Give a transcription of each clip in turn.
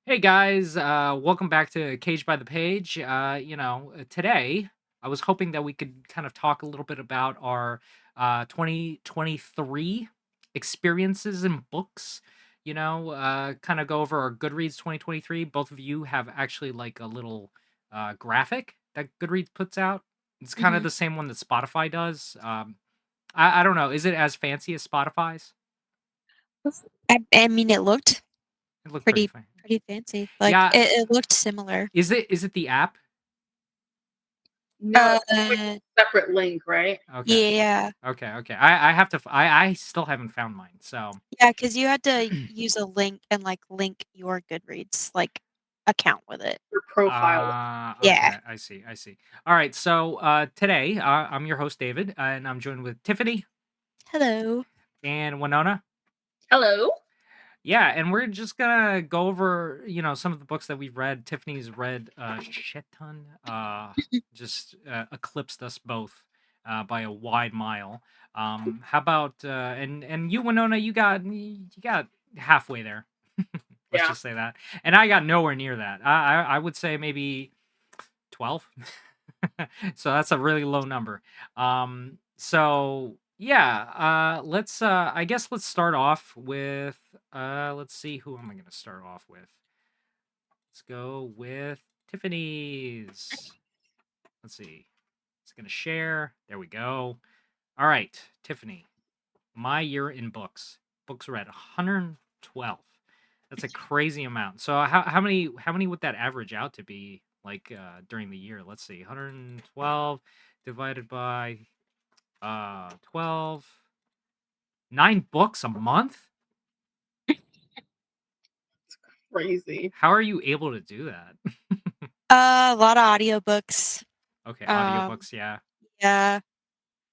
Hey guys, welcome back to Cage by the Page. Today I was hoping that we could kind of talk a little bit about our 2023 experiences in books. Kind of go over our Goodreads 2023. Both of you have actually like a little graphic that Goodreads puts out. It's kind of Mhm. the same one that Spotify does. I don't know. Is it as fancy as Spotify's? I mean, it looked It looked pretty pretty fun. pretty fancy. Like, Yeah. it looked similar. Is it the app? No, it's like Uh, a separate link, right? Okay. yeah. Okay. I have to. I still haven't found mine. So Yeah, because you had to use a link and, like, link your Goodreads, like, account with it. Your profile. Yeah. okay. I see. All right. So today I'm your host David, and I'm joined with Tiffany Hello. and Winona. Hello. Yeah, and we're just gonna go over some of the books that we've read. Tiffany's read a shit ton. Just eclipsed us both by a wide mile. How about and you Winona? You got halfway there. Let's Yeah. just say that. And I got nowhere near that. I would say maybe 12. So that's a really low number. So yeah, let's I guess let's start off with let's see, who am I gonna start off with? Let's go with Tiffany's. Let's see. It's gonna share. There we go. All right, Tiffany. My year in books. Books read 112. That's a crazy amount. So how many would that average out to be like during the year? Let's see. 112 divided by 12. 9 books a month? Crazy. How are you able to do that? A lot of audiobooks. Okay, Um, audiobooks, yeah. yeah.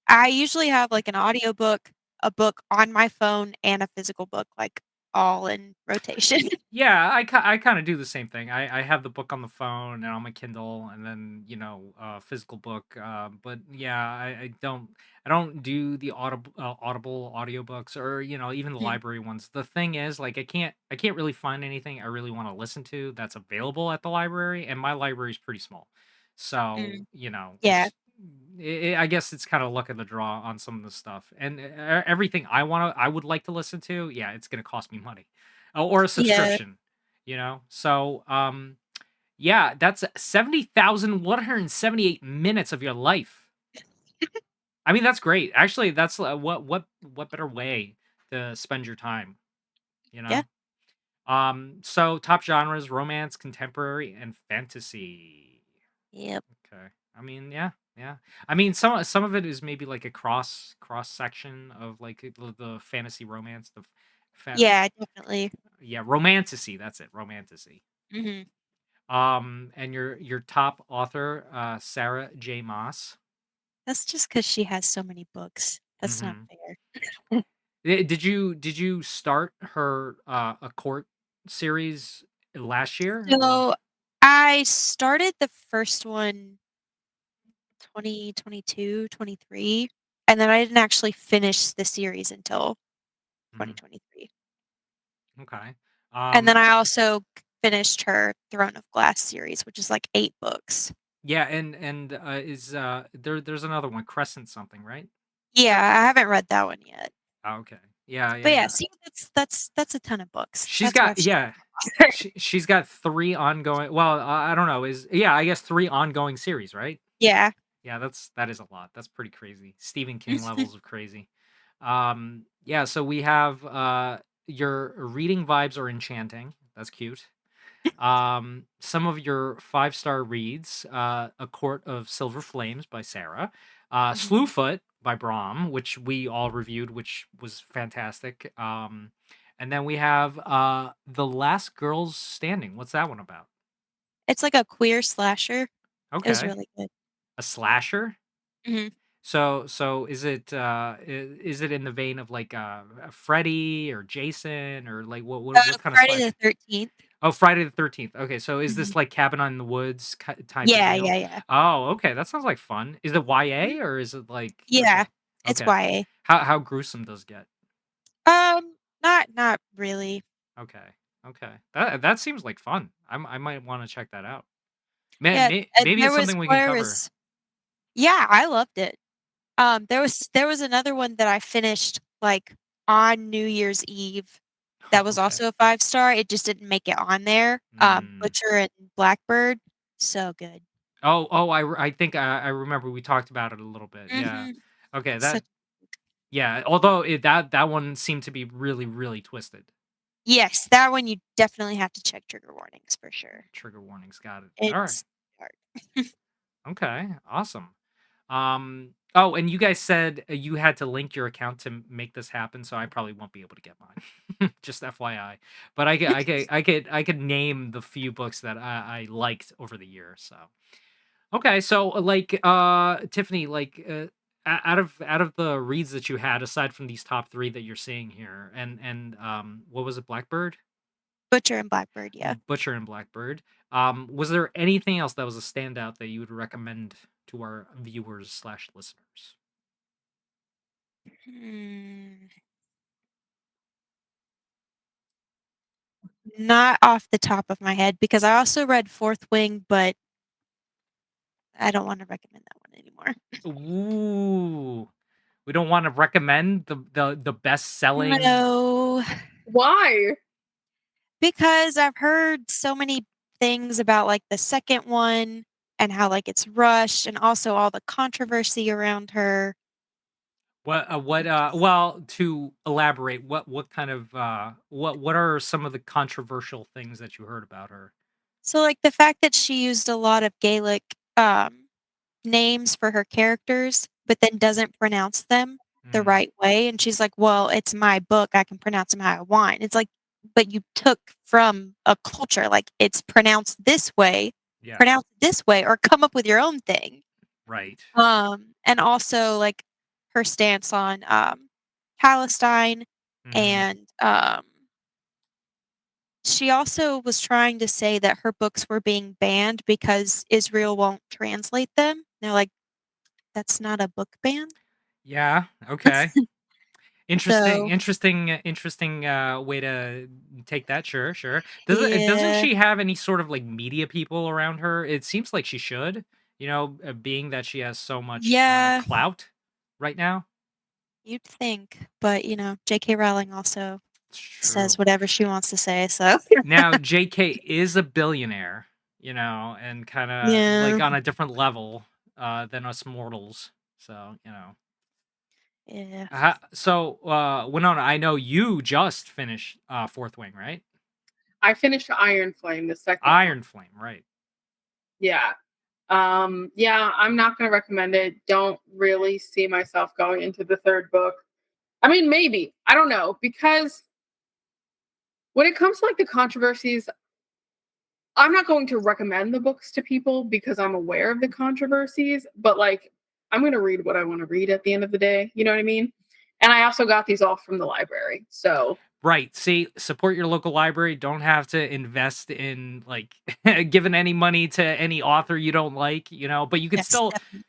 I usually have, like, an audiobook, a book on my phone, and a physical book, like, all in rotation. Yeah, I kind of do the same thing. I have the book on the phone and on my Kindle, and then physical book. But yeah, I don't do the audible audiobooks, or even the Mhm. library ones. The thing is, like, I can't really find anything I really want to listen to that's available at the library, and my library is pretty small. So Mm. Yeah. it's I guess it's kind of luck of the draw on some of the stuff, and everything I would like to listen to. Yeah, it's gonna cost me money. Oh, or a Yeah. subscription. So, yeah, that's 70,178 minutes of your life. I mean, that's great. Actually, that's what better way to spend your time, you Yeah. know? So top genres: romance, contemporary, and fantasy. Yep. Okay. I mean, yeah, yeah. I mean, some of it is maybe like a cross section of like the fantasy romance, Yeah, definitely. yeah, romantasy. That's it, romantasy. Mhm. And your top author, Sarah J. Maas. That's just because she has so many books. That's not Hmm. fair. Did you start her a court series last year, or? So, I started the first one 2022, 23, and then I didn't actually finish the series until Mhm. 2023. Okay. And then Um, I also finished her Throne of Glass series, which is like 8 books. yeah, and is there's another one, Crescent something, right? Yeah, I haven't read that one yet. Oh, okay. Yeah, But yeah, yeah, yeah. see, that's a ton of books. She's That's why got, she's yeah, an author. she's got 3 ongoing. Well, I don't know. Yeah, I guess 3 ongoing series, right? Yeah. Yeah, that is a lot. That's pretty crazy. Stephen King levels of crazy. Yeah, so we have your reading vibes are enchanting. That's cute. Some of your 5-star reads: A Court of Silver Flames by Sarah, Mhm. Slewfoot by Brahm, which we all reviewed, which was fantastic. And then we have The Last Girls Standing. What's that one about? It's like a queer slasher. It was Okay. really good. A slasher? Mhm. So is it in the vein of like Freddy or Jason, or like what kind of Friday the slasher? 13th. Oh, Friday the 13th. Okay, so is Mhm. this like Cabin on the Woods type of Yeah, deal? yeah, yeah. Oh, okay, that sounds like fun. Is it Mhm. YA, or is it like Yeah, it's okay? YA. How gruesome does it get? Not really. Okay. Okay. That seems like fun. I might want to check that out. Yeah, and Maybe there it's was something we can there cover. was yeah, I loved it. There was another one that I finished, like, on New Year's Eve that was Okay. also a 5-star, it just didn't make it on there, Mm. Butcher and Blackbird, so good. I think I remember we talked about it a little bit. Yeah. Mhm. Okay. Such Yeah. Although that one seemed to be really really twisted. Yes, that one you definitely have to check trigger warnings for sure. Trigger warnings. Got it. All right. It's hard. Okay. Awesome. Oh, and you guys said you had to link your account to make this happen, so I probably won't be able to get mine. Just FYI. But I could name the few books that I liked over the year. So okay, so like Tiffany, like out of the reads that you had, aside from these top three that you're seeing here, and what was it, Blackbird, Butcher and Blackbird, yeah. Butcher, and Blackbird? Was there anything else that was a standout that you would recommend to our viewers slash listeners? Hmm. Not off the top of my head because I also read Fourth Wing, but I don't wanna recommend that one anymore. Ooh, we don't want to recommend the best selling. No, Why? because I've heard so many things about, like, the second one and how, like, it's rushed and also all the controversy around her. Well, to elaborate, what kind of what are some of the controversial things that you heard about her? So, like, the fact that she used a lot of Gaelic, names for her characters, but then doesn't pronounce them the Mm, right way, and she's like, "Well, it's my book, I can pronounce them how I want." It's like, but you took from a culture, like, it's yeah, pronounce it this way, or come up with your own thing. right. And also, like, her stance on, Palestine, Hmm. and, she also was trying to say that her books were being banned because Israel won't translate them. They're like, "That's not a book ban." Yeah. Okay. Interesting. So, Interesting. Way to take that. Sure. Sure. Doesn't yeah. she have any sort of like media people around her? It seems like she should. Being that she has so much Yeah, clout right now. you'd think, but, J.K. Rowling also It's says true. whatever she wants to say, so Now, JK is a billionaire, and kind of yeah, like on a different level than us mortals. So, yeah. Winona, I know you just finished Fourth Wing, right? I finished Iron Flame, the second one. Iron Flame, right? Yeah. Yeah, I'm not gonna recommend it. Don't really see myself going into the third book. I mean, maybe. I don't know. Because when it comes to like the controversies, I'm not going to recommend the books to people because I'm aware of the controversies, but like I'm gonna read what I want to read at the end of the day. You know what I mean? And I also got these all from the library. So Right. See, support your local library. Don't have to invest in like giving any money to any author you don't like, but you could Yes, still, definitely.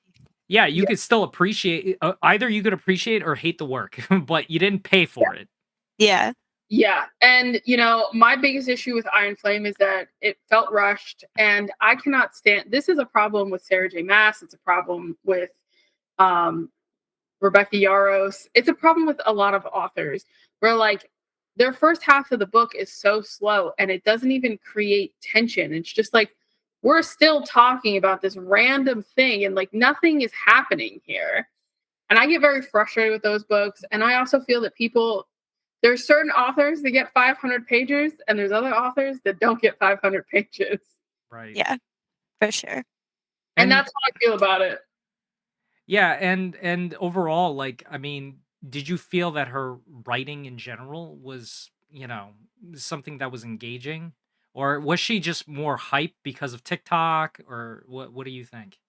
yeah, you yeah, could still appreciate either you could appreciate or hate the work, but you didn't pay yeah. for it. Yeah. Yeah. And my biggest issue with Iron Flame is that it felt rushed and I cannot stand this is a problem with Sarah J. Maas. It's a problem with um Rebecca Yarros. It's a problem with a lot of authors where like their first half of the book is so slow and it doesn't even create tension. It's just like we're still talking about this random thing and like nothing is happening here. And I get very frustrated with those books. And I also feel that there's certain authors that get 500 pages and there's other authors that don't get 500 pages. Right. Yeah, for sure. And And that's how I feel about it. yeah, and overall, like, I mean, did you feel that her writing in general was, something that was engaging? Or was she just more hype because of TikTok? Or what do you think?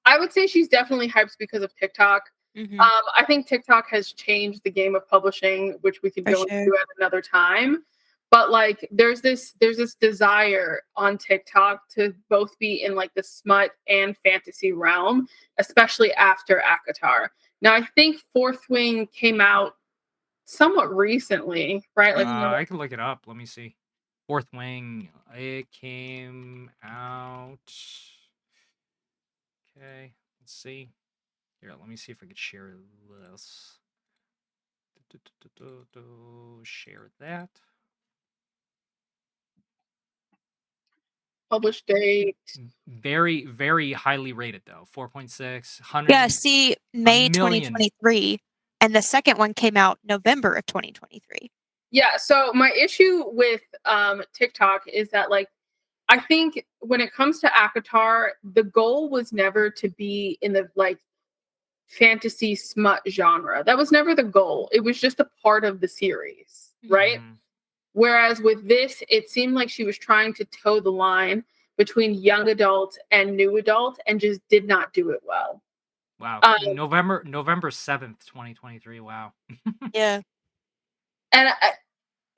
I would say she's definitely hyped because of TikTok. Mhm. I think TikTok has changed the game of publishing, which we could For go sure. into at another time. But like, there's this desire on TikTok to both be in like the smut and fantasy realm, especially after acotar. Now, I think Fourth Wing came out somewhat recently, right? Like, Mhm. I can look it up. Let me see. Fourth Wing. It came out. Okay, let's see. Here, let me see if I could share this. Share that. Published date. Very, very highly rated though. 4.6, Yeah, see, a May million. 2023, and the second one came out November of 2023. Yeah, so my issue with TikTok is that like I think when it comes to acotar, the goal was never to be in the like fantasy smut genre. That was never the goal. It was just a part of the series, right? Mhm. Whereas with this, it seemed like she was trying to toe the line between young adult and new adult and just did not do it well. Wow. Um, November 7th, 2023. Wow. Yeah. and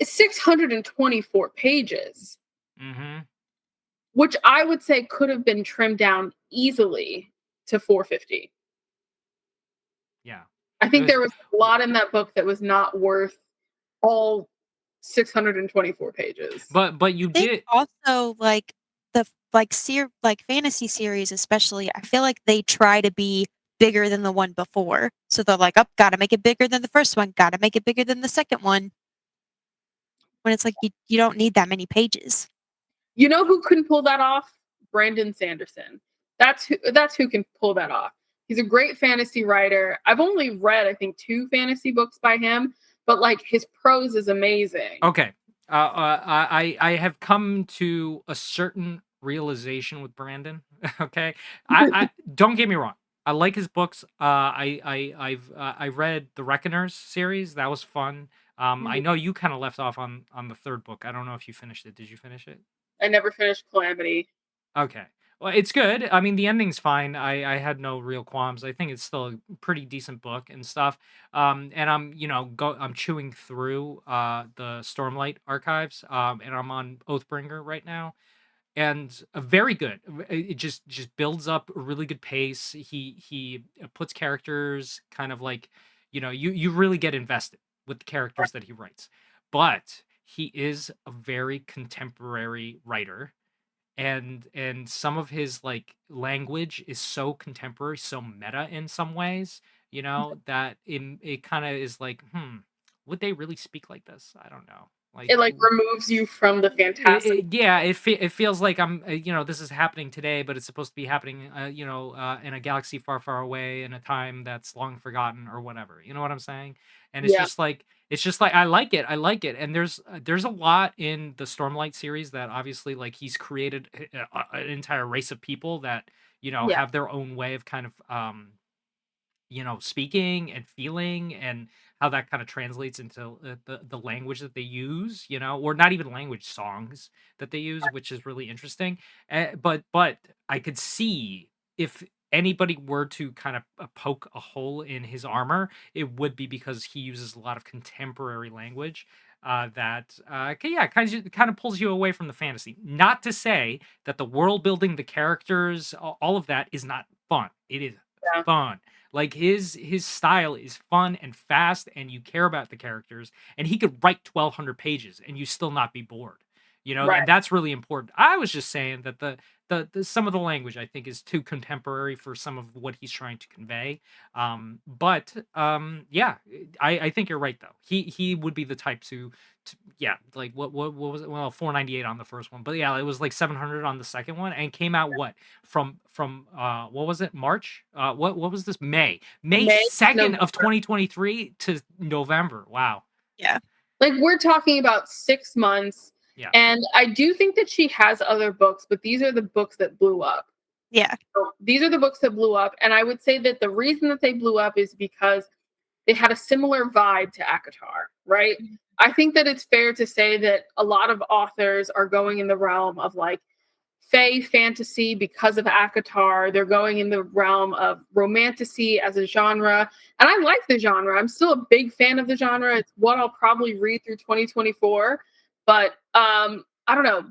624 pages, Mm-hmm. which I would say could have been trimmed down easily to 450. Yeah. I It think was there was a lot in that book that was not worth all 624 pages. but you I think did also like the like fantasy series especially, I feel like they try to be bigger than the one before. So they're like, "Oh, gotta make it bigger than the first one, gotta make it bigger than the second one." When it's like you don't need that many pages. You know who couldn't pull that off? Brandon Sanderson. That's who can pull that off. He's a great fantasy writer. I've only read I think 2 fantasy books by him, but like his prose is amazing. Okay. I have come to a certain realization with Brandon. Okay. I don't get me wrong. I like his books. I read the Reckoners series. That was fun. I know you kind of left off on the third book. I don't know if you finished it. Did you finish it? I never finished Calamity. Okay. Well, it's good. I mean, the ending's fine. I had no real qualms. I think it's still a pretty decent book and stuff. And I'm, I'm chewing through the Stormlight archives. And I'm on Oathbringer right now. And very good. It just builds up a really good pace. He puts characters kind of like, you really get invested with the characters that he writes. But he is a very contemporary writer, and some of his like language is so contemporary, so meta in some ways, that it kind of is like, would they really speak like this? I don't know. Like, It like removes you from the fantastic. yeah, it feels like I'm, this is happening today, but it's supposed to be happening, in a galaxy far, far away, in a time that's long forgotten, or whatever. You know what I'm saying? And Yeah. it's just like I like it, and there's a lot in the Stormlight series that obviously like he's created an entire race of people that Yeah. have their own way of kind of speaking and feeling, and how that kind of translates into the language that they use, or not even language, songs that they use, which is really interesting. But I could see, if anybody were to kind of poke a hole in his armor, it would be because he uses a lot of contemporary language that yeah, kind of pulls you away from the fantasy. Not to say that the world building, the characters, all of that is not fun. It is Yeah. fun. Like his style is fun and fast, and you care about the characters, and he could write 1,200 pages and you still not be bored. Right. And that's really important. I was just saying that the some of the language, I think, is too contemporary for some of what he's trying to convey. Yeah, I think you're right though. He would be the type to yeah, like what was it? Well, 498 on the first one, but yeah, it was like 700 on the second one, and came out what, from what was it, March? What was this, May May, 2nd November. of 2023 to November? Wow. Yeah. Like we're talking about 6 months. Yeah. And I do think that she has other books, but these are the books that blew up. Yeah. So these are the books that blew up. And I would say that the reason that they blew up is because they had a similar vibe to acotar, right? I think that it's fair to say that a lot of authors are going in the realm of like fae fantasy because of acotar. They're going in the realm of romantasy as a genre. And I like the genre. I'm still a big fan of the genre. It's what I'll probably read through 2024. But I don't know.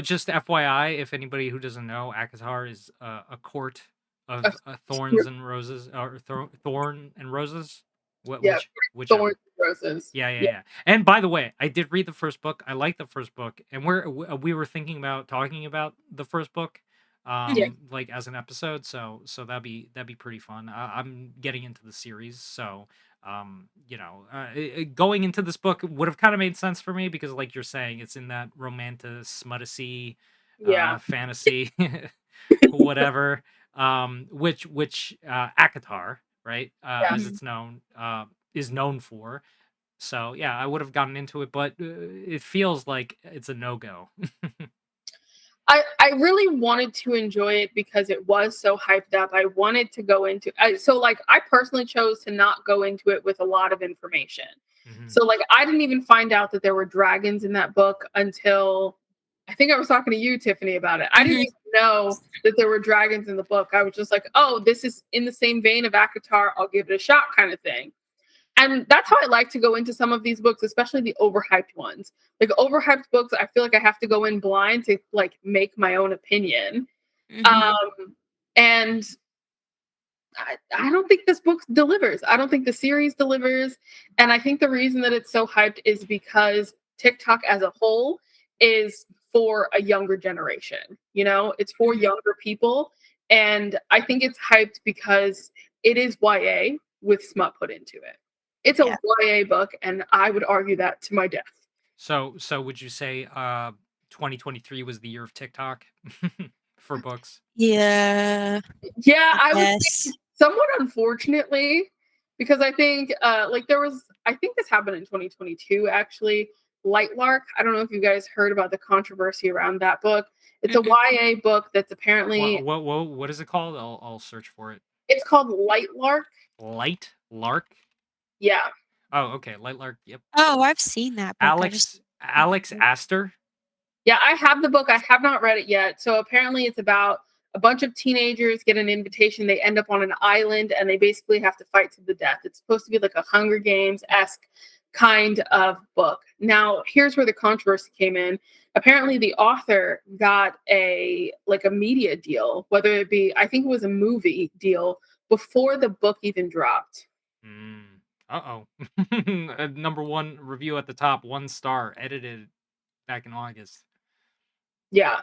Just FYI, if anybody who doesn't know, ACOTAR is a court of thorns and roses, or thorn and roses. What Yeah, whichever. Thorns and Roses. Yeah, yeah, Yeah. yeah. And by the way, I did read the first book. I like the first book, and we were thinking about talking about the first book, Yeah. like as an episode. So that'd be pretty fun. I'm getting into the series, so going into this book would have kind of made sense for me because, like you're saying, it's in that romantic, smutty, Yeah. fantasy, whatever. Which acotar, right, Yeah. as it's known, is known for. So yeah, I would have gotten into it, but it feels like it's a no go. I really wanted to enjoy it because it was so hyped up. I wanted to go into so like I personally chose to not go into it with a lot of information. Hmm. So like I didn't even find out that there were dragons in that book until I think I was talking to you, Tiffany, about it. I didn't even know that there were dragons in the book. I was just like, oh, this is in the same vein of Akatar. I'll give it a shot, kind of thing. And that's how I like to go into some of these books, especially the overhyped ones. Like overhyped books, I feel like I have to go in blind to like make my own opinion. And I don't think this book delivers. I don't think the series delivers. And I think the reason that it's so hyped is because TikTok as a whole is for a younger generation. You know, it's for younger people. And I think it's hyped because it is YA with smut put into it. It's a Yeah. YA book, and I would argue that to my death. So would you say 2023 was the year of TikTok for books? Yeah. Yeah, I would Yes. say somewhat unfortunately, because I think like there was I think this happened in 2022 actually. Lightlark. I don't know if you guys heard about the controversy around that book. It's a YA book that's apparently What is it called? I'll search for it. it's called Lightlark. Light Lark. Yeah. Oh, okay, Light Lark. Yep. Oh, I've seen that book. I just Alex Astor. Yeah, I have the book. I have not read it yet. So apparently it's about a bunch of teenagers get an invitation. They end up on an island and they basically have to fight to the death. It's supposed to be like a Hunger Games-esque kind of book. Now, here's where the controversy came in. Apparently the author got a media deal, whether it be I think it was a movie deal before the book even dropped. Uh-oh. Number one review at the top, 1 star, edited back in August. Yeah.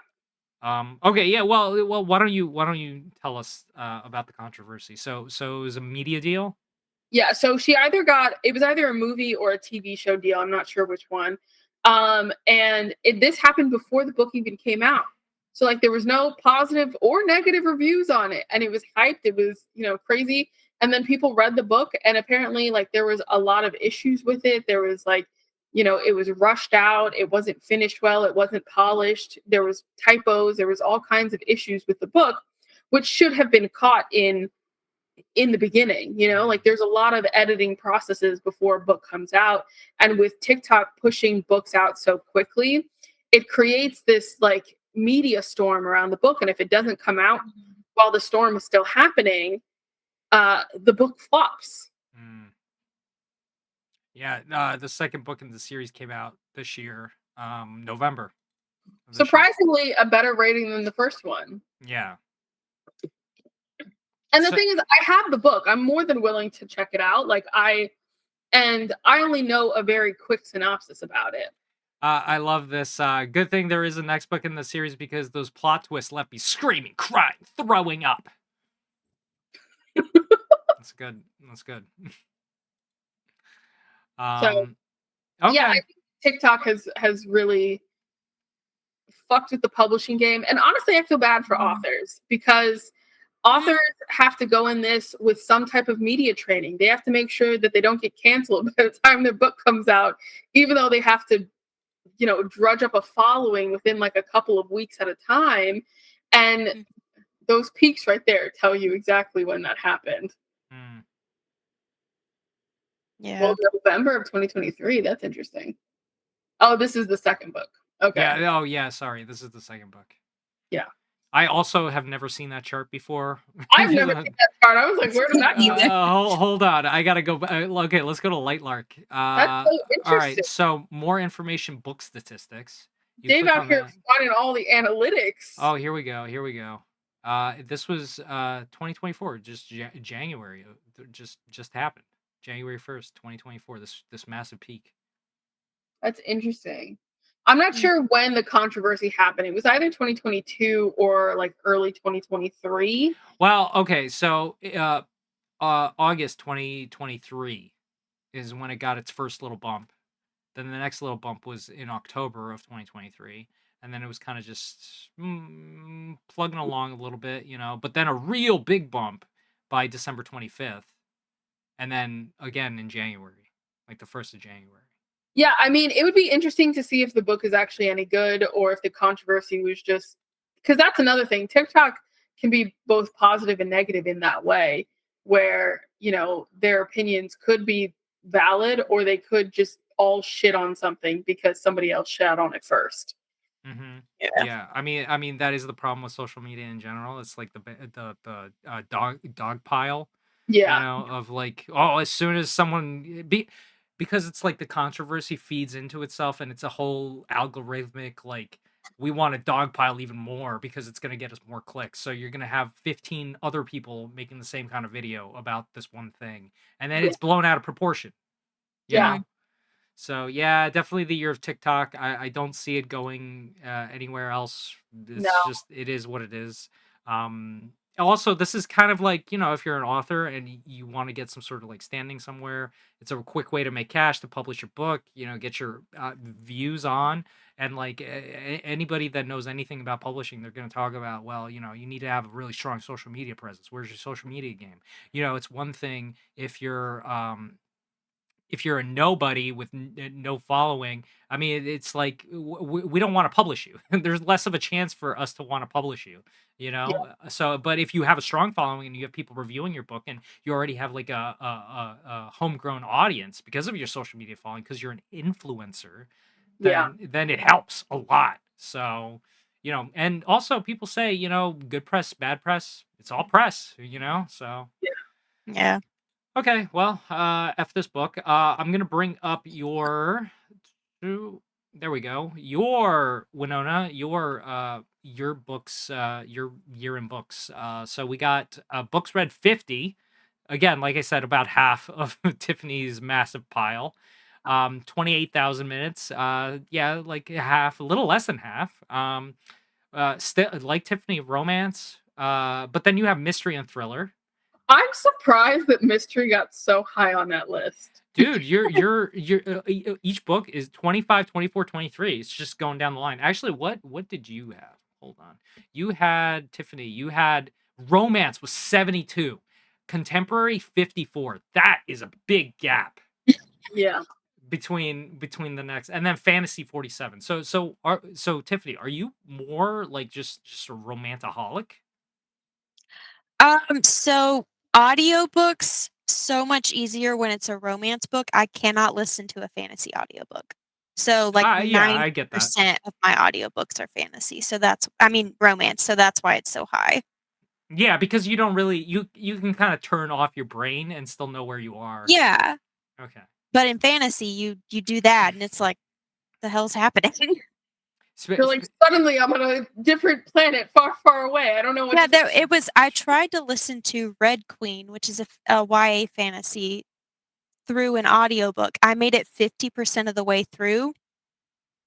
Okay, yeah, well, why don't you tell us about the controversy? So it was a media deal? Yeah, so she either got it was either a movie or a TV show deal. I'm not sure which one. And this happened before the book even came out. So like there was no positive or negative reviews on it, and it was hyped. It was crazy. And then people read the book, and apparently like there was a lot of issues with it. There was like it was rushed out. It wasn't finished well. It wasn't polished. There was typos. There was all kinds of issues with the book, which should have been caught in the beginning. Like there's a lot of editing processes before a book comes out, and with TikTok pushing books out so quickly, it creates this like media storm around the book, and if it doesn't come out while the storm is still happening, the book flops. Mm. Yeah, the second book in the series came out this year, November of this year. Surprisingly a better rating than the first one. Yeah. And the thing is, I have the book. I'm more than willing to check it out. I only know a very quick synopsis about it. I love this. Good thing there is a next book in the series because those plot twists left me screaming, crying, throwing up. That's good. That's good. So Okay. yeah, I think TikTok has really fucked with the publishing game. And honestly, I feel bad for authors because authors have to go in this with some type of media training. They have to make sure that they don't get canceled by the time their book comes out, even though they have to, drudge up a following within like a couple of weeks at a time. And those peaks right there tell you exactly when that happened. Yeah. Well, November of 2023. That's interesting. Oh, this is the second book. Okay. Yeah. Oh, yeah. Sorry. This is the second book. Yeah. I also have never seen that chart before. I've never seen that chart. I was like, where did that go? Hold on. I gotta go. Okay, let's go to Lightlark. That's so interesting. All right. So more information, book statistics. Dave out here finding all the analytics. Oh, here we go. Here we go. This was 2024, just January. Just happened. January 1st, 2024. This massive peak. That's interesting. I'm not sure when the controversy happened. It was either 2022 or like early 2023. Well, okay, so August 2023 is when it got its first little bump. Then the next little bump was in October of 2023, and then it was kind of just plugging along a little bit, but then a real big bump by December 25th, and then again in January, like the 1st of January. Yeah, I mean, it would be interesting to see if the book is actually any good or if the controversy was just because that's another thing. TikTok can be both positive and negative in that way, where, their opinions could be valid or they could just all shit on something because somebody else shat on it first. Mm-hmm. Yeah. Yeah, I mean that is the problem with social media in general. It's like the dog pile, Yeah. of like, oh, as soon as someone because it's like the controversy feeds into itself, and it's a whole algorithmic, like, we want to dogpile even more because it's going to get us more clicks. So you're going to have 15 other people making the same kind of video about this one thing, and then Yeah. it's blown out of proportion. You Yeah. know? So yeah, definitely the year of TikTok. I don't see it going anywhere else. No. It's just, it is what it is. Also, this is kind of like, if you're an author and you want to get some sort of like standing somewhere, it's a quick way to make cash, to publish your book, get your views on. And like anybody that knows anything about publishing, they're going to talk about, well, you need to have a really strong social media presence. Where's your social media game? It's one thing if you're a nobody with no following. I mean, it's like we don't want to publish you. There's less of a chance for us to want to publish you, Yeah. So, but if you have a strong following and you have people reviewing your book, and you already have like a homegrown audience because of your social media following, because you're an influencer, Yeah. then it helps a lot. So, and also people say, good press, bad press, it's all press, so. Yeah. Okay, well, F this book. I'm gonna bring up there we go. Your Winona, your books, your year in books. So we got books read 50. Again, like I said, about half of Tiffany's massive pile. 28,000 minutes. Yeah, like half, a little less than half. Still like Tiffany, romance. But then you have mystery and thriller. I'm surprised that mystery got so high on that list. Dude, you're each book is 25, 24, 23. It's just going down the line. Actually, what did you have? Hold on. You had Tiffany, you had romance was 72. Contemporary 54. That is a big gap Yeah. between the next, and then fantasy 47. So Tiffany, are you more like just a romantaholic? So audiobooks, so much easier when it's a romance book. I cannot listen to a fantasy audiobook. So like Yeah, I get that. 90% of my audiobooks are fantasy. So romance. So that's why it's so high. Yeah, because you don't really you can kind of turn off your brain and still know where you are. Yeah. Okay. But in fantasy, you do that and it's like, the hell's happening? You're like, suddenly I'm on a different planet far, far away. I don't know what I tried to listen to Red Queen, which is a YA fantasy, through an audiobook. I made it 50% of the way through.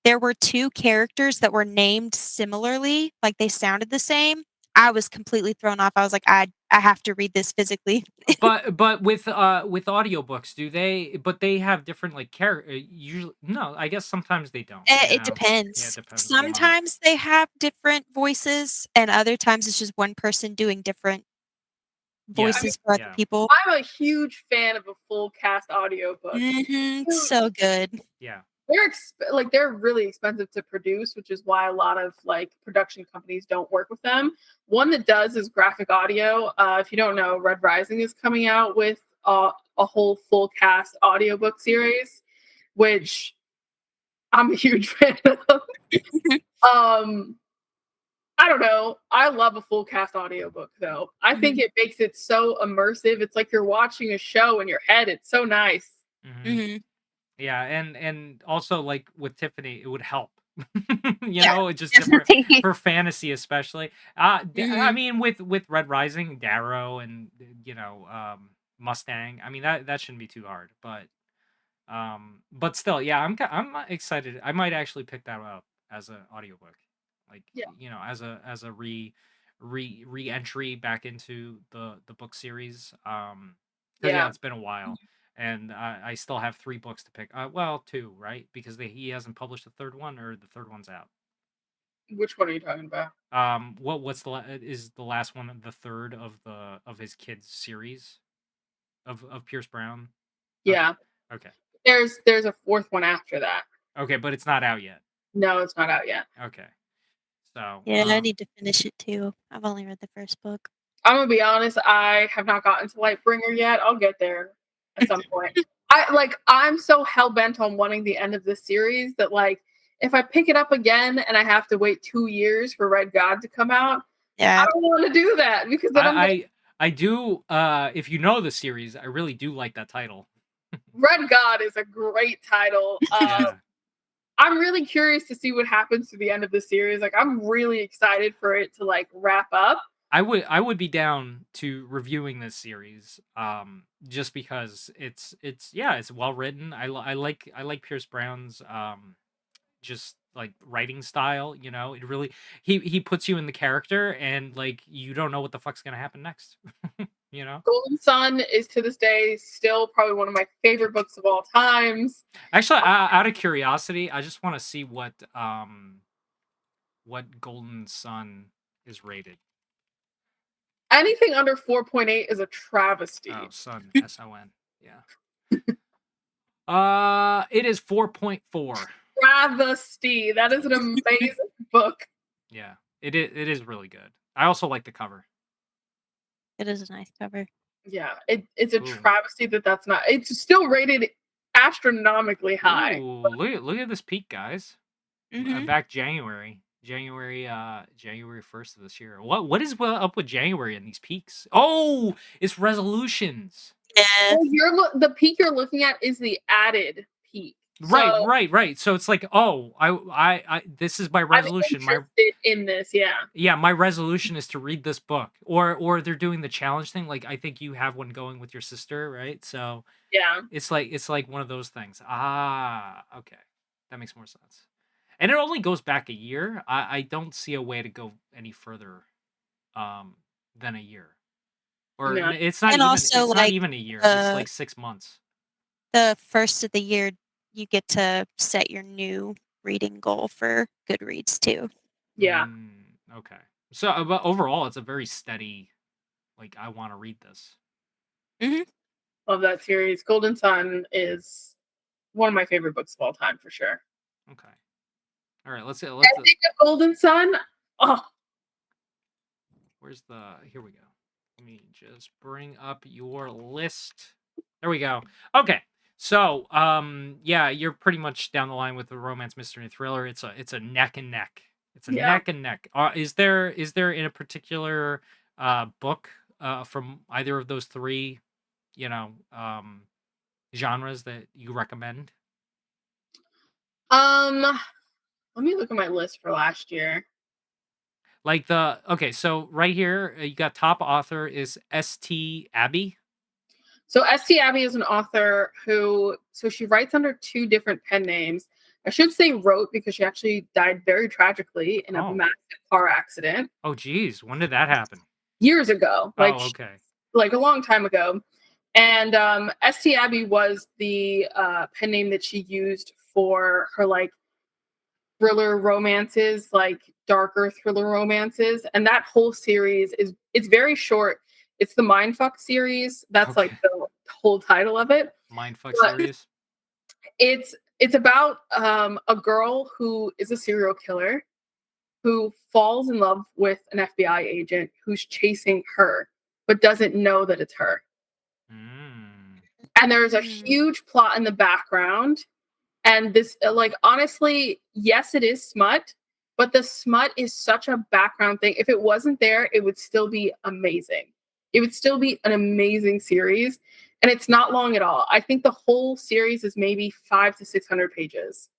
There were 2 characters that were named similarly, like they sounded the same. I was completely thrown off. I was like, I have to read this physically. But with audiobooks, they have different like character usually. No, I guess sometimes they don't. It Yeah, depends. it depends on the one. Sometimes they have different voices, and other times it's just one person doing different voices for other people. I'm a huge fan of a full cast audiobook. So good. Yeah. They're really expensive to produce, which is why a lot of like production companies don't work with them. One that does is Graphic Audio. If you don't know, Red Rising is coming out with a whole full cast audiobook series, which I'm a huge fan of. I don't know. I love a full cast audiobook though. I think it makes it so immersive. It's like you're watching a show in your head. It's so nice. Yeah, and also like with Tiffany, it would help. It's just definitely. different for fantasy, especially. I Mhm. mean, with Red Rising, Darrow, and Mustang. I mean, that shouldn't be too hard, but still, yeah, I'm excited. I might actually pick that up as an audiobook, like Yeah. as a re-entry back into the book series. Because Yeah. it's been a while, and I still have 3 books to pick. Well, 2, right? Because he hasn't published the third one, or the third one's out. Which one are you talking about? What's is the last one the third of his kids series of Pierce Brown? Yeah. Okay. There's a 4th one after that. Okay, but it's not out yet. No, it's not out yet. Okay. So Yeah, I need to finish it too. I've only read the first book. I'm gonna be honest, I have not gotten to Lightbringer yet. I'll get there at some point. I'm so hell bent on wanting the end of this series that if I pick it up again and I have to wait 2 years for Red God to come out, Yeah. I don't want to do that because then I do if you know the series, I really do like that title. Red God is a great title. Yeah. I'm really curious to see what happens to the end of the series. I'm really excited for it to wrap up. I would be down to reviewing this series, just because it's well written. I like Pierce Brown's just writing style. It really he puts you in the character, and you don't know what the fuck's gonna happen next. Golden Sun is to this day still probably one of my favorite books of all times. Actually, out of curiosity, I just want to see what Golden Sun is rated. Anything under 4.8 is a travesty. Oh, Sun, SON. Yeah. It is 4.4. Travesty. That is an amazing book. Yeah, it is really good. I also like the cover. It is a nice cover. Yeah, it's a travesty that's not. It's still rated astronomically high. Ooh, look at this peak, guys. Back January 1st of this year. What is up with January and these peaks? Oh, it's resolutions. Yeah. Well, the peak you're looking at is the added peak. Right. So it's I this is my resolution. I'm interested in this, yeah. Yeah, my resolution is to read this book, or they're doing the challenge thing. I think you have one going with your sister, right? So yeah, it's like one of those things. Okay, that makes more sense. And it only goes back a year. I don't see a way to go any further, than a year. Or no. it's not and even. Also, it's not even a year. It's 6 months. The first of the year, you get to set your new reading goal for Goodreads too. Yeah. Okay. So, but overall, it's a very steady. I want to read this. Love that series. Golden Sun is one of my favorite books of all time for sure. Okay. All right. Let's think of Golden Sun. Oh. Where's here we go. Let me just bring up your list. There we go. Okay. So, yeah, you're pretty much down the line with the romance, mystery, and thriller. It's a neck and neck. It's a neck and neck. Is there in a particular book from either of those 3, genres that you recommend? Let me look at my list for last year. Okay, so right here you got top author is S.A. So S.A is an author who she writes under 2 different pen names. I should say wrote because she actually died very tragically in a massive car accident. Oh, geez. When did that happen? Years ago. Okay. A long time ago. And S.A was the pen name that she used for her thriller romances, darker thriller romances. And that whole series it's very short. It's the Mindfuck series. That's the whole title of it. Mindfuck series. It's about a girl who is a serial killer who falls in love with an FBI agent who's chasing her, but doesn't know that it's her. And there's a huge plot in the background. And this, honestly, yes, it is smut, but the smut is such a background thing. If it wasn't there, it would still be amazing. It would still be an amazing series. And it's not long at all. I think the whole series is maybe 500 to 600 pages.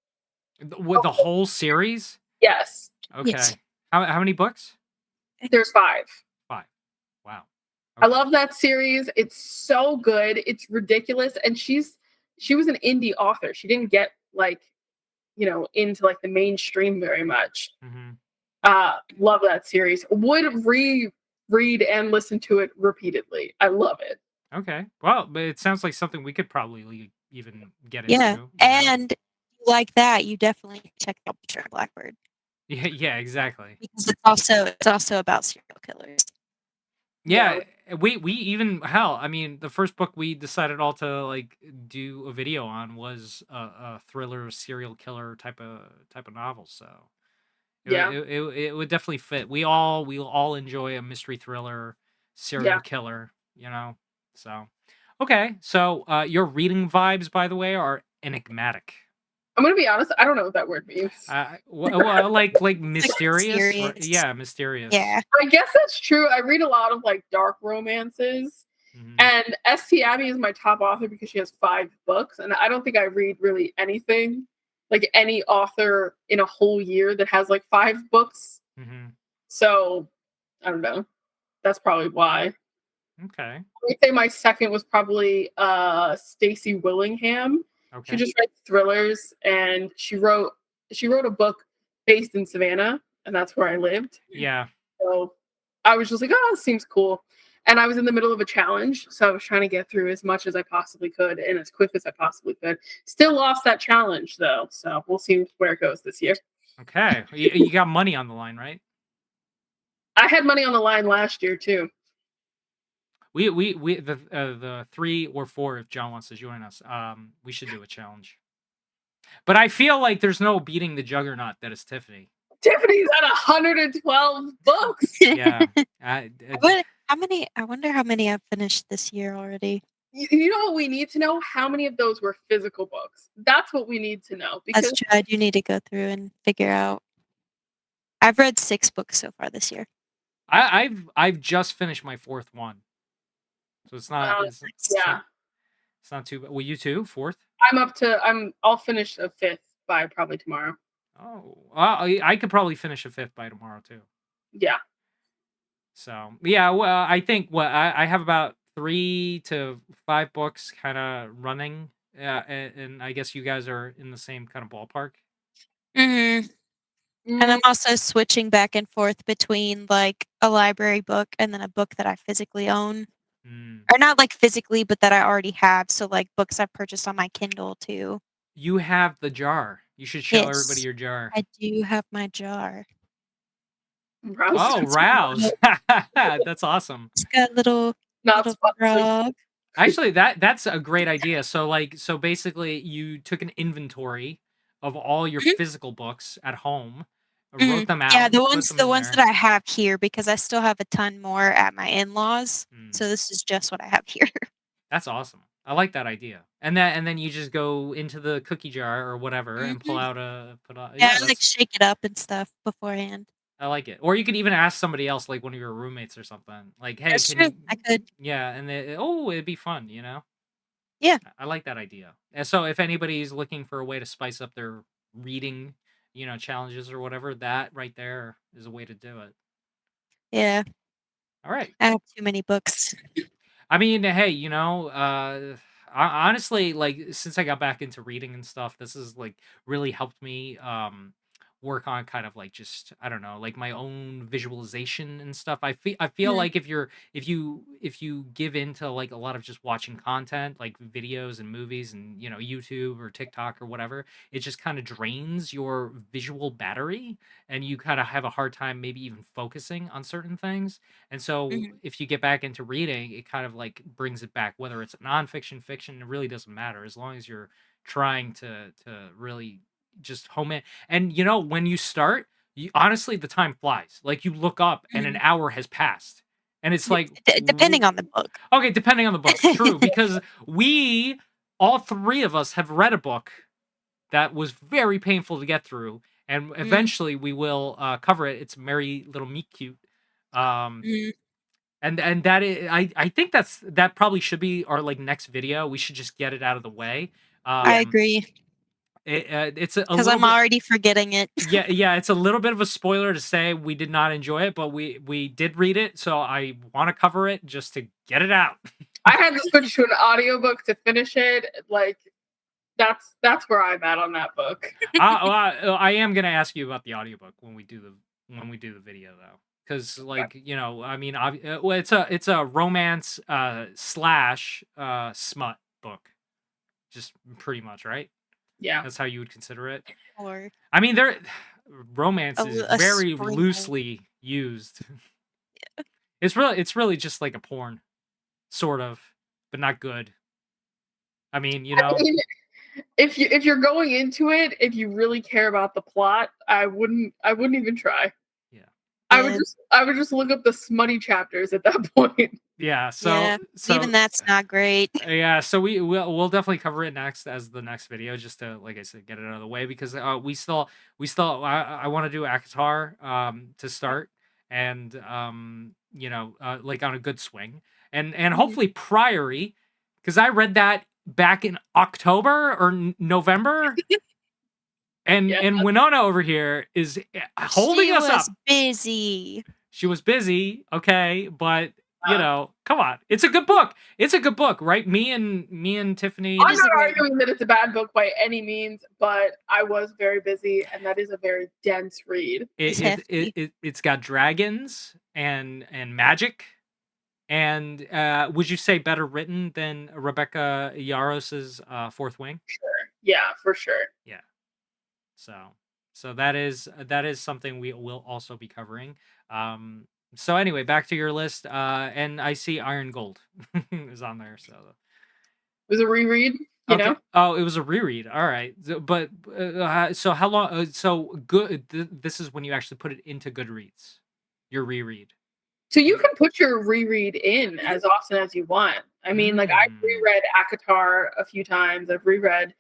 With the whole series? Yes. Okay. Yes. How many books? There's 5. 5. Wow. I Okay. love that series. It's so good. It's ridiculous. And she was an indie author. She didn't get like, into like the mainstream very much. Mhm. Love that series. Would read and listen to it repeatedly. I love it. Okay. Well, but it sounds like something we could probably even get Yeah, into, you know? and like that, you definitely check out Picture Blackbird Yeah, yeah, exactly. because it's also about serial killers. Yeah. Yeah, we even hell, I mean, the first book we decided all to like do a video on was a thriller serial killer type of novel. So Yeah. it would definitely fit. We all enjoy a mystery thriller serial Yeah. killer, you know. So okay, so your reading vibes, by the way, are enigmatic. I'm gonna be honest, I don't know what that word means. Well, like It's like mysterious, right? serious. Yeah, mysterious. Yeah. I guess that's true. I read a lot of like dark romances. Mhm. And St. Abby is my top author because she has 5 books. And I don't think I read really anything, like any author in a whole year that has like 5 books. Mhm. So I don't know. That's probably why. Okay. I would say my second was probably Stacey Willingham. She Okay. just writes thrillers and she wrote a book based in Savannah, and that's where I lived. Yeah. So I was just like, oh, this seems cool. And I was in the middle of a challenge. So I was trying to get through as much as I possibly could and as quick as I possibly could. Still lost that challenge though. So we'll see where it goes this year. Okay. You got money on the line, right? I had money on the line last year too. We the 3 or 4, if John wants to join us, we should do a challenge. But I feel like there's no beating the juggernaut that is Tiffany. Tiffany's at 112 books. Yeah. I wonder how many I've finished this year already. You know what we need to know? How many of those were physical books? That's what we need to know. That's Because true. I do need to go through and figure out. I've read 6 books so far this year. I've just finished my 4th one. So yeah, it's not too bad. Well, you too? 4th? I'll finish a 5th by probably tomorrow. Oh, I could probably finish a 5th by tomorrow too. Yeah. So yeah, well, I think I have about 3 to 5 books kind of running. Yeah, and I guess you guys are in the same kind of ballpark. Mhm. And Mm, I'm also switching back and forth between, like, a library book and then a book that I physically own. Mm. Or not, like, physically, but that I already have, so, like, books I've purchased on my Kindle too. You have the jar. You should show everybody Yes. your jar. I do have my jar. rouse. Oh, rouse. That's awesome. It's got Not little sponsored. frog. Actually, that's a great idea. So basically you took an inventory of all your Mhm, physical books at home, wrote mhm. them Yeah, out, put them the in ones that there. I have here because I still have a ton more at my in-laws, Mm, so this is just what I have here. that's awesome. I like that idea. And then you just go into the cookie jar or whatever and pull Mhm. out a put out Yeah, yeah, I, like, that's shake it up and stuff beforehand. I like it. Or you could even ask somebody else, like one of your roommates or something. Like, "Hey, That's can you?" true, I could. Yeah, and oh, it'd be fun, you know. Yeah, I like that idea. And so, if anybody's looking for a way to spice up their reading, challenges or whatever, that right there is a way to do it. yeah. All right. I have too many books. I mean, hey, honestly, like since I got back into reading and stuff, this has like really helped me work on kind of like just I don't know, like my own visualization and stuff. I feel Mhm, like if you give into like a lot of just watching content, like videos and movies and YouTube or TikTok or whatever, it just kind of drains your visual battery and you kind of have a hard time maybe even focusing on certain things. And so mhm. if you get back into reading, it kind of like brings it back, whether it's nonfiction, fiction, it really doesn't matter as long as you're trying to really just home in. And when you start, honestly, the time flies. Like you look up and an Mhm. hour has passed. And it's D like, depending on the book. okay, depending on the book, true, because we all 3 of us have read a book that was very painful to get through, and Mhm, eventually we will cover it. It's Merry Little Meet Cute. Um, mhm. and I think that probably should be our like next video. We should just get it out of the way. I Um, agree. it's a Because little I'm bit. already forgetting it. Yeah, it's a little bit of a spoiler to say we did not enjoy it, but we did read it, so I want to cover it just to get it out. I had to switch to an audiobook to finish it. Like that's where I'm at on that book. I am gonna ask you about the audiobook when we do the video though, because like I mean, well, it's a romance slash smut book, just pretty much, right? Yeah. That's how you would consider it. Or I mean, romance is a very sprinkle. loosely used. It's really just like a porn, sort of, but not good. I mean, I mean, if you're going into it, if you really care about the plot, I wouldn't even try. Yeah. I would just look up the smutty chapters at that point. Yeah. yeah, even that's not great. Yeah, so we'll definitely cover it next as the next video, just to, like I said, get it out of the way, because we still I want to do acotar to start, and like on a good swing, and hopefully Priory, because I read that back in October or November, and Yeah. Winona over here is holding us up. Busy. She was busy, okay, but come on. It's a good book. It's a good book, right? Me and Tiffany. I'm not arguing that it's a bad book by any means, but I was very busy, and that is a very dense read. It's got dragons and magic. And would you say better written than Rebecca Yaros's Fourth Wing? Sure. Yeah, for sure. Yeah. So that is something we will also be covering. So anyway, back to your list. And I see Iron Gold is on there. So it was a reread. You know? Oh, it was a reread. All right, but so how long? So good. This is when you actually put it into Goodreads. Your reread. So you can put your reread in as often as you want. I mean, like I've reread acotar a few times. I've reread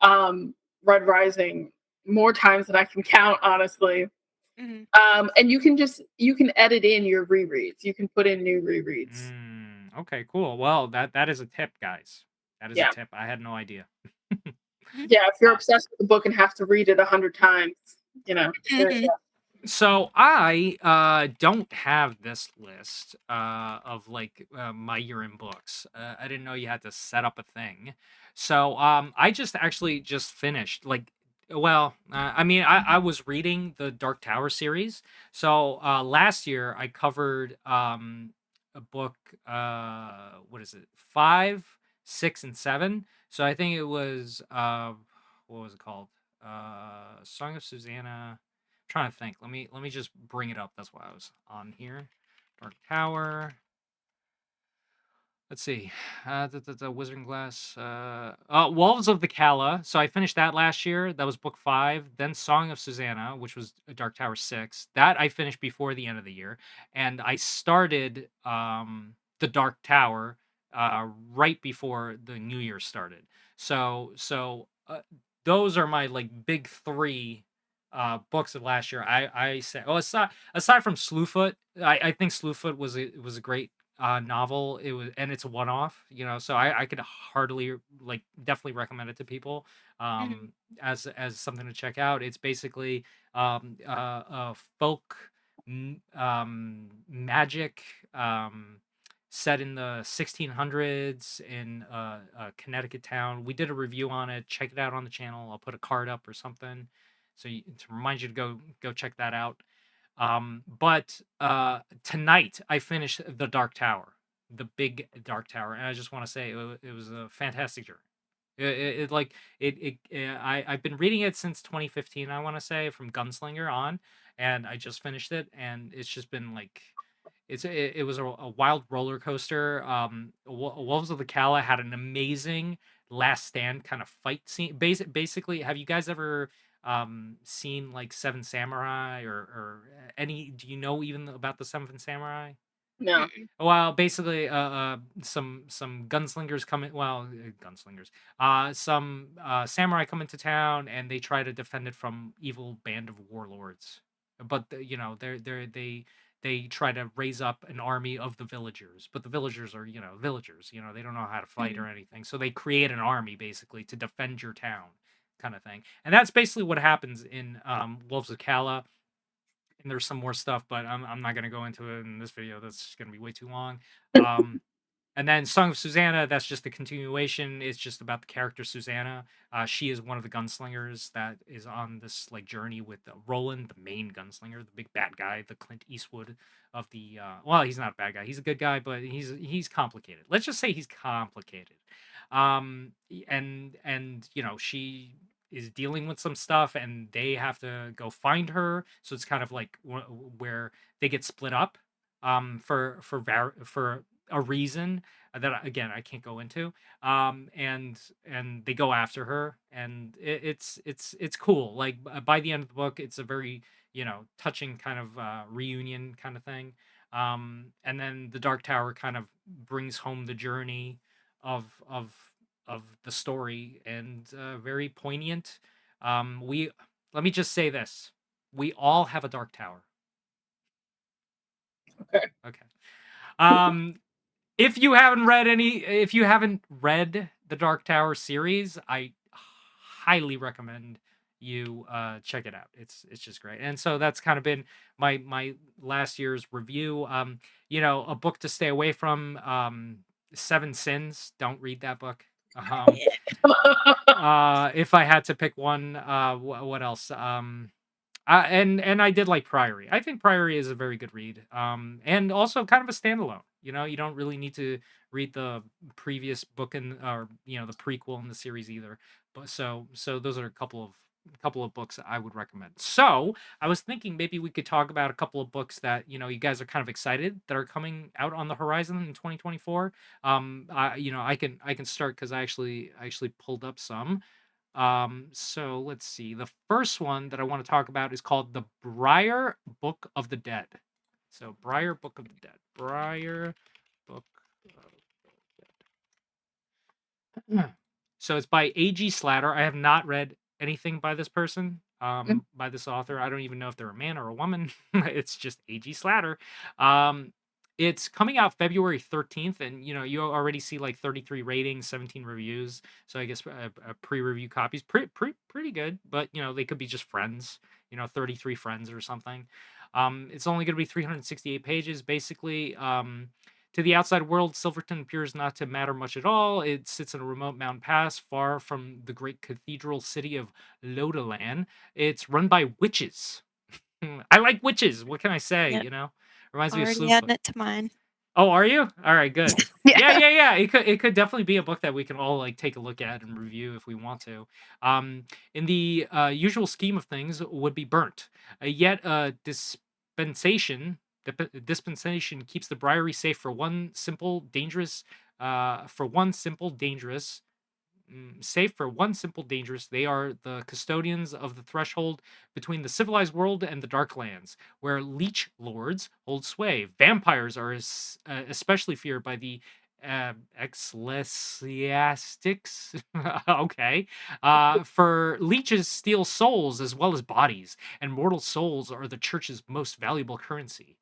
Red Rising more times than I can count, honestly. Mm-hmm. And you can edit in your rereads. You can put in new rereads. Okay, cool. Well, that is a tip, guys. That is a tip. I had no idea. Yeah, if you're obsessed with the book and have to read it 100 times, So I don't have this list of like my year in books. I didn't know you had to set up a thing. So I actually just finished like I mean I was reading the Dark Tower series. So last year I covered a book what is it? 5, 6 and 7. So I think it was what was it called? Song of Susanna. Trying to think. Let me just bring it up. That's why I was on here. Dark Tower. Let's see. The Wizarding Glass. Wolves of the Calla. So I finished that last year. That was book 5. Then Song of Susanna, which was Dark Tower 6. That I finished before the end of the year. And I started the Dark Tower right before the New Year started. So those are my like big 3 books of last year. I say, aside from Slewfoot, I think Slewfoot was a great novel. It was, and it's a one-off, so I could heartily definitely recommend it to people as something to check out. It's basically folk magic set in the 1600s in a Connecticut town. We did a review on it. Check it out on the channel. I'll put a card up or something to remind you to go check that out. But tonight I finished the Dark Tower, the big Dark Tower, and I just want to say it was a fantastic journey. I've been reading it since 2015, I want to say, from Gunslinger on, and I just finished it, and it's just been like it was a wild roller coaster. Wolves of the Calla had an amazing last stand kind of fight scene. Basically, have you guys ever seen like Seven Samurai or any? Do you know even about the Seven Samurai? No. Well, basically, some gunslingers come in. Well, gunslingers. Some samurai come into town and they try to defend it from evil band of warlords. But they try to raise up an army of the villagers, but the villagers are villagers. They don't know how to fight or anything. So they create an army basically to defend your town. kind of thing. And that's basically what happens in Wolves of Calla. And there's some more stuff, but I'm not going to go into it in this video. That's going to be way too long. And then Song of Susanna, that's just the continuation. It's just about the character Susanna. She is one of the gunslingers that is on this like journey with Roland, the main gunslinger, the big bad guy, the Clint Eastwood of the. Well, he's not a bad guy. He's a good guy, but he's complicated. Let's just say he's complicated. And you know, she is dealing with some stuff, and they have to go find her. So it's kind of like where they get split up for a reason that again I can't go into. And they go after her, and it's cool. Like by the end of the book, it's a very, you know, touching kind of reunion kind of thing. And then the Dark Tower kind of brings home the journey of of of the story, and very poignant. We Let me just say this: we all have a Dark Tower. Okay. Okay. If you haven't read the Dark Tower series, I highly recommend you check it out. It's just great. And so that's kind of been my last year's review. You know, a book to stay away from, Seven Sins. Don't read that book. If I had to pick one, what else? And I did like Priory. I think Priory is a very good read. And also kind of a standalone. You know, you don't really need to read the previous book or you know the prequel in the series either. But so those are a couple of books that I would recommend. So I was thinking maybe we could talk about a couple of books that, you know, you guys are kind of excited that are coming out on the horizon in 2024. You know, I can start because I actually pulled up some. So let's see. The first one that I want to talk about is called The Briar Book of the Dead. So Briar Book of the Dead. Briar Book of the Dead. So it's by A.G. Slatter. I have not read anything by this person, by this author. I don't even know if they're a man or a woman. It's just A.G. Slatter. It's coming out February 13th, and you know, you already see like 33 ratings, 17 reviews. So I guess a pre-review copies pretty good, but you know, they could be just friends, you know, 33 friends or something. It's only going to be 368 pages basically. To the outside world, Silverton appears not to matter much at all. It sits in a remote mountain pass far from the great cathedral city of Lodalan. It's run by witches. I like witches. What can I say? Yep. You know, reminds me of Already Sloop. adding it to mine. Oh, are you? All right, good. Yeah. Yeah. It could definitely be a book that we can all like take a look at and review if we want to. In the usual scheme of things, would be burnt. Yet dispensation keeps the Briary safe for one simple, dangerous. Safe for one simple dangerous. They are the custodians of the threshold between the civilized world and the dark lands, where leech lords hold sway. Vampires are especially feared by the ecclesiastics. Okay. For leeches steal souls as well as bodies, and mortal souls are the church's most valuable currency.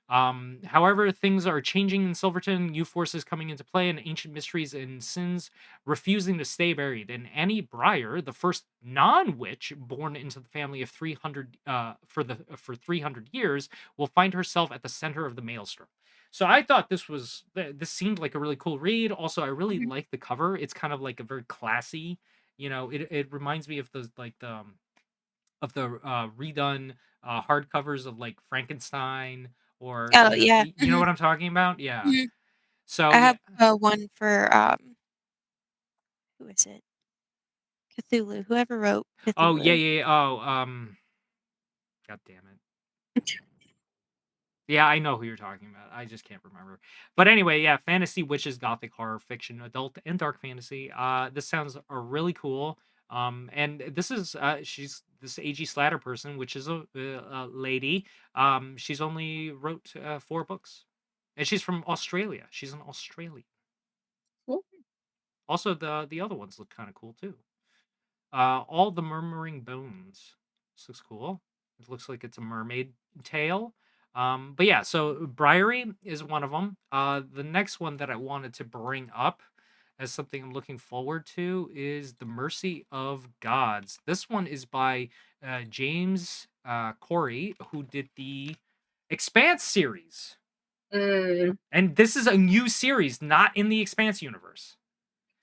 However, things are changing in Silverton, new forces coming into play, and ancient mysteries and sins refusing to stay buried. And Annie Briar, the first non-witch born into the family of 300 for 300 years, will find herself at the center of the maelstrom. So I thought this seemed like a really cool read. Also, I really like the cover. It's kind of like a very classy, you know, it reminds me of the redone hardcovers of like Frankenstein, or Oh, yeah. you know what I'm talking about? Yeah. Mhm. So I yeah. have one for who is it? Cthulhu. Whoever wrote Oh yeah, Cthulhu. yeah, yeah. Oh, god damn it. Yeah, I know who you're talking about. I just can't remember. But anyway, yeah, fantasy, witches, gothic, horror, fiction, adult, and dark fantasy. This sounds really cool. And this is she's this A.G. Slatter person, which is a lady. She's only wrote 4 books, and she's from Australia. She's an Australian. Cool. Also, the other ones look kind of cool too. All the Murmuring Bones. This looks cool. It looks like it's a mermaid tale. But yeah, so Briary is one of them. The next one that I wanted to bring up as something I'm looking forward to is The Mercy of Gods. This one is by James Corey, who did the Expanse series. Mm, And this is a new series, not in the Expanse universe.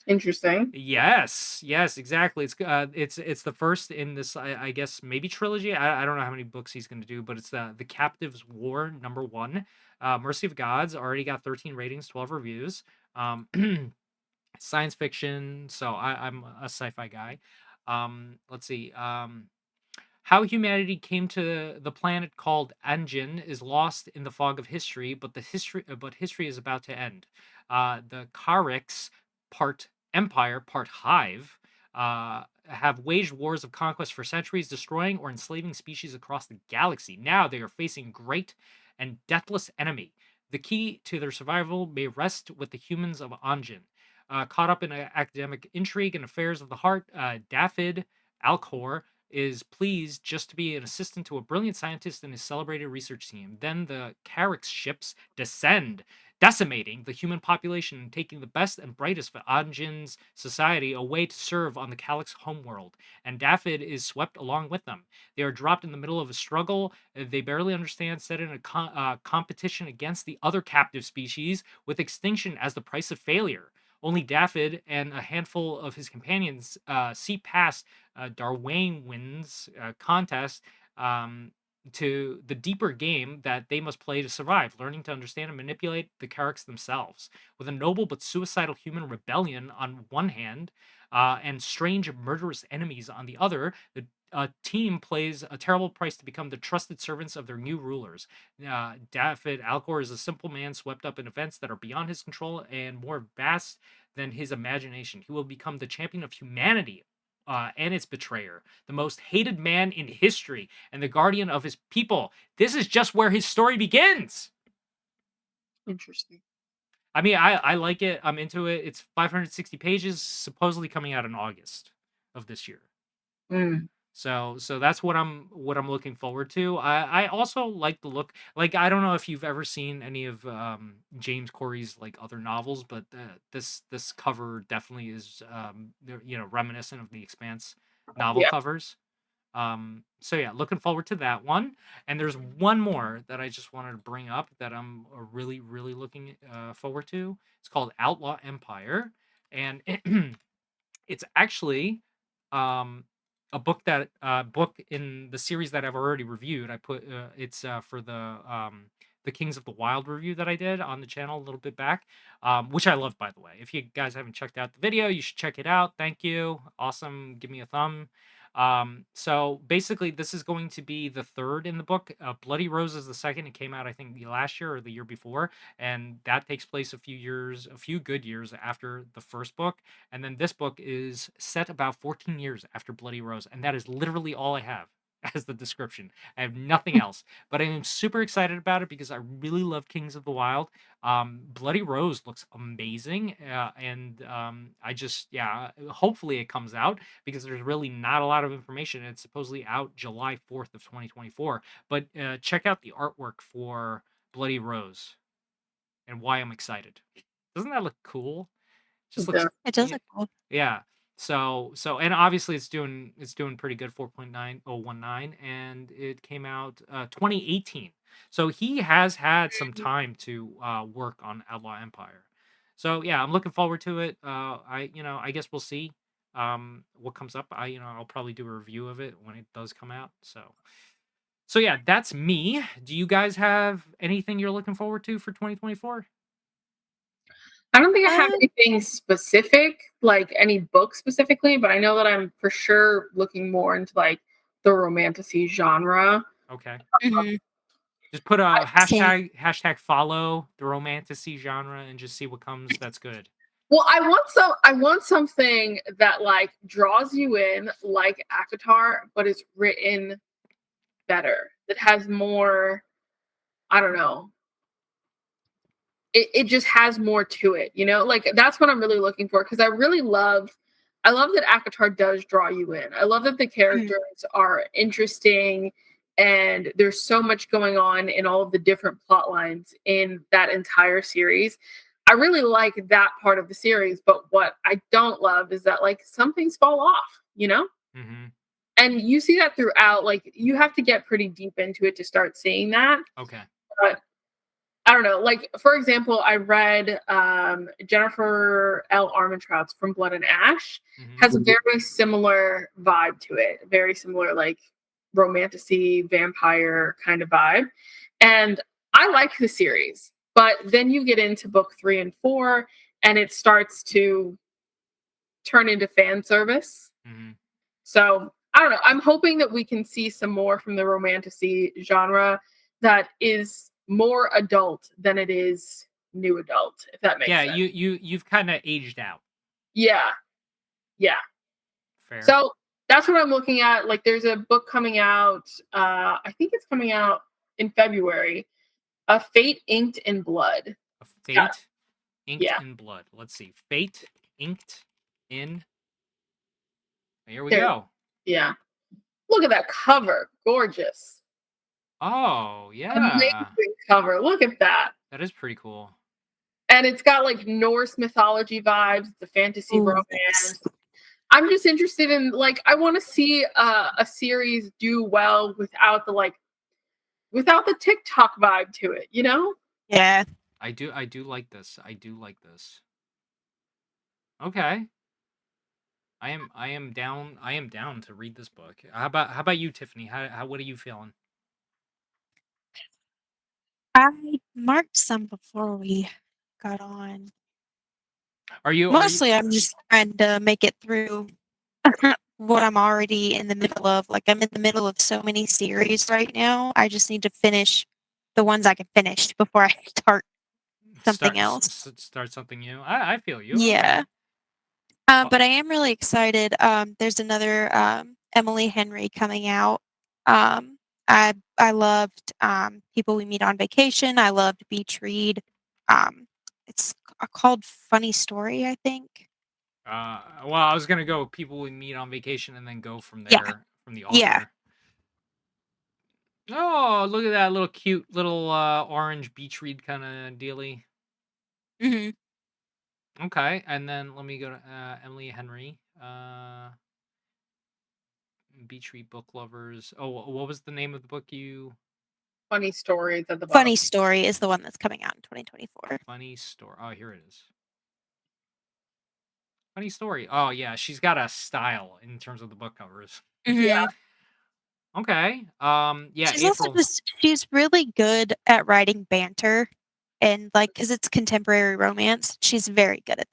interesting. Yes, yes, exactly. It's the first in this, I guess maybe trilogy. I don't know how many books he's going to do, but it's the Captives War #1. Mercy of Gods already got 13 ratings, 12 reviews. Um, science fiction, so I'm a sci-fi guy. Let's see. How humanity came to the planet called Anjin is lost in the fog of history, but history is about to end. The Kariks, part empire, part hive, have waged wars of conquest for centuries, destroying or enslaving species across the galaxy. Now they are facing great and deathless enemy. The key to their survival may rest with the humans of Anjin. Caught up in academic intrigue and affairs of the heart, Dafid Alcor is pleased just to be an assistant to a brilliant scientist and his celebrated research team. Then the Carrick's ships descend, decimating the human population and taking the best and brightest of Anjin's society away to serve on the Calyx homeworld. And Dafid is swept along with them. They are dropped in the middle of a struggle they barely understand, set in a competition against the other captive species, with extinction as the price of failure. Only Dafid and a handful of his companions see past Darwin's contest to the deeper game that they must play to survive, learning to understand and manipulate the Carricks themselves. With a noble but suicidal human rebellion on one hand, and strange murderous enemies on the other, the team plays a terrible price to become the trusted servants of their new rulers. David Alcor is a simple man swept up in events that are beyond his control and more vast than his imagination. He will become the champion of humanity and its betrayer, the most hated man in history, and the guardian of his people. This is just where his story begins. Interesting. I mean, I like it. I'm into it. It's 560 pages, supposedly coming out in August of this year. Mm. So that's what I'm looking forward to. I also like the look. Like, I don't know if you've ever seen any of James Corey's like other novels, but this cover definitely is reminiscent of the Expanse novel Yeah. covers. So yeah, looking forward to that one. And there's one more that I just wanted to bring up that I'm really looking forward to. It's called Outlaw Empire, and it's actually a book in the series that I've already reviewed. I put it's for the Kings of the Wild review that I did on the channel a little bit back, which I love, by the way. If you guys haven't checked out the video, you should check it out. Thank you. Awesome. Give me a thumb. So basically, this is going to be the third in the book. Bloody Rose is the second. It came out, I think, last year or the year before, and that takes place a few good years after the first book. And then this book is set about 14 years after Bloody Rose, and that is literally all I have as the description. I have nothing else, but I am super excited about it because I really love Kings of the Wild. Bloody Rose looks amazing, and I just, yeah, hopefully it comes out because there's really not a lot of information. It's supposedly out July 4th of 2024, but check out the artwork for Bloody Rose and why I'm excited. Doesn't that look cool? Just looks, Yeah. It does yeah, look cool. yeah. So and obviously it's doing pretty good, 4.9019, and it came out 2018. So he has had some time to work on Outlaw Empire. So yeah, I'm looking forward to it. I guess we'll see what comes up. I'll probably do a review of it when it does come out. So yeah, that's me. Do you guys have anything you're looking forward to for 2024? I don't think I have Um, anything specific, like any book specifically, but I know that I'm for sure looking more into like the romantasy genre. Okay. mhm, Just put a same. hashtag follow the romantasy genre and just see what comes. That's good. Well, I want something that like draws you in like acotar, but is written better. That has more, I don't know. It just has more to it, you know? Like that's what I'm really looking for because I love that acotar does draw you in. I love that the Mhm. characters are interesting and there's so much going on in all of the different plot lines in that entire series. I really like that part of the series, but what I don't love is that like some things fall off, you know? Mm-hmm. And you see that throughout. Like you have to get pretty deep into it to start seeing that. Okay. But I don't know. Like for example, I read Jennifer L. Armentrout's From Blood and Ash Mm-hmm. has a very similar vibe to it. Very similar, like romantasy, vampire kind of vibe. And I like the series, but then you get into book 3 and 4, and it starts to turn into fan service. Mm-hmm. So I don't know. I'm hoping that we can see some more from the romantasy genre that is more adult than it is new adult, if that makes Yeah, sense. you've kind of aged out. Yeah. Yeah. Fair. So that's what I'm looking at. Like there's a book coming out, I think it's coming out in February, A Fate Inked in Blood. A Fate inked Yeah. in blood. Let's see. Fate inked in. Here we There. go. Yeah. Look at that cover. Gorgeous. Oh, yeah. Amazing cover. Look at that. That is pretty cool. And it's got like Norse mythology vibes. It's a fantasy romance. Yes. I'm just interested in like I want to see a series do well without the TikTok vibe to it, you know? Yeah. I do like this. I do like this. Okay. I am down to read this book. How about you, Tiffany? How what are you feeling? I marked some before we got on. Are you Mostly, I'm just trying to make it through what I'm already in the middle of. Like, I'm in the middle of so many series right now. I just need to finish the ones I can finish before I start something else. Start something new? I feel you. Yeah. Okay. But I am really excited. There's another Emily Henry coming out. I loved People We Meet on Vacation. I loved Beach Read. It's called Funny Story, I think. Well, I was gonna go people we meet on vacation and then go from Yeah. there from the Yeah. author. Oh, look at that little cute little orange beach read kind of dealy. hmm Okay, and then let me go to Emily Henry. Beach read book lovers. Oh, what was the name of the book you? Funny stories at the bottom. Funny Story is the one that's coming out in 2024. Funny story. Oh, here it is. Funny story. Oh yeah, she's got a style in terms of the book covers. Yeah. Okay. Yeah, She's also April. she's really good at writing banter and like because it's contemporary romance. She's very good at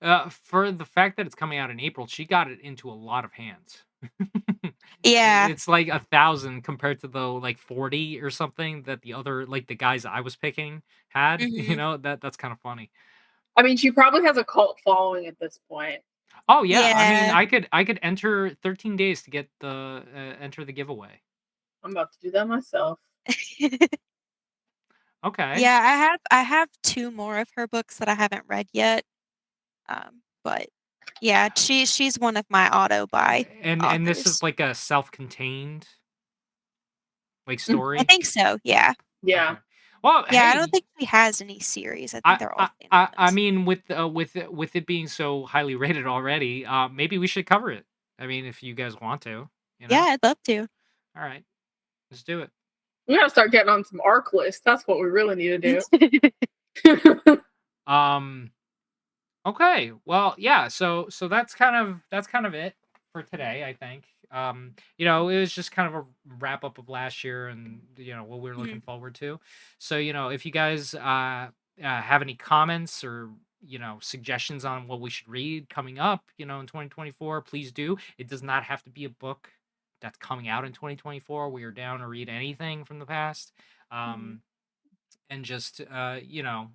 that. For the fact that it's coming out in April, she got it into a lot of hands. Yeah. It's like 1,000 compared to the like 40 or something that the other like the guys I was picking had. You Mhm. know that that's kind of funny. I mean, she probably has a cult following at this point. Oh yeah, I mean Yeah. I could enter 13 days to get the enter the giveaway. I'm about to do that myself. Okay. Yeah, I have 2 more of her books that I haven't read yet. But yeah, she's one of my auto buy And this is authors. like a self-contained like Mm. I story. think so, yeah. Yeah. Okay. Well, Yeah, I hey, don't think she has any series. I think I they're all I I I standalones. mean with it being so highly rated already, maybe we should cover it. I mean, if you guys want to, you Yeah, know. I'd love to. All right, let's do it. We gotta start getting on some ARC lists. That's what we really need to do. Um. Okay. Well, yeah. So that's kind of it for today. I think. You know, it was just kind of a wrap up of last year and you know what we were looking Mhm. forward to. So you know, if you guys have any comments or you know suggestions on what we should read coming up, you know, in 2024, please do. It does not have to be a book that's coming out in 2024. We are down to read anything from the past. Mhm. And just you know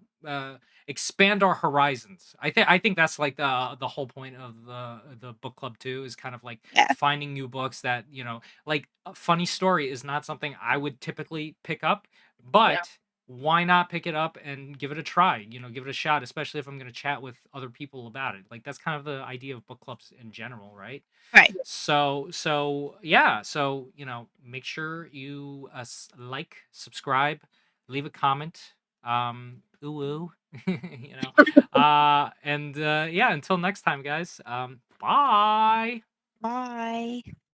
expand our horizons. I think that's like the whole point of the book club too is kind of like Yeah. finding new books that you know like a funny story is not something I would typically pick up, but why not pick it up and give it a try, you know, give it a shot, especially if I'm going to chat with other people about it. Like that's kind of the idea of book clubs in general, right? Right. So yeah, so you know make sure you like, subscribe, leave a comment, Ooh, ooh. And yeah, until next time, guys. Bye. Bye.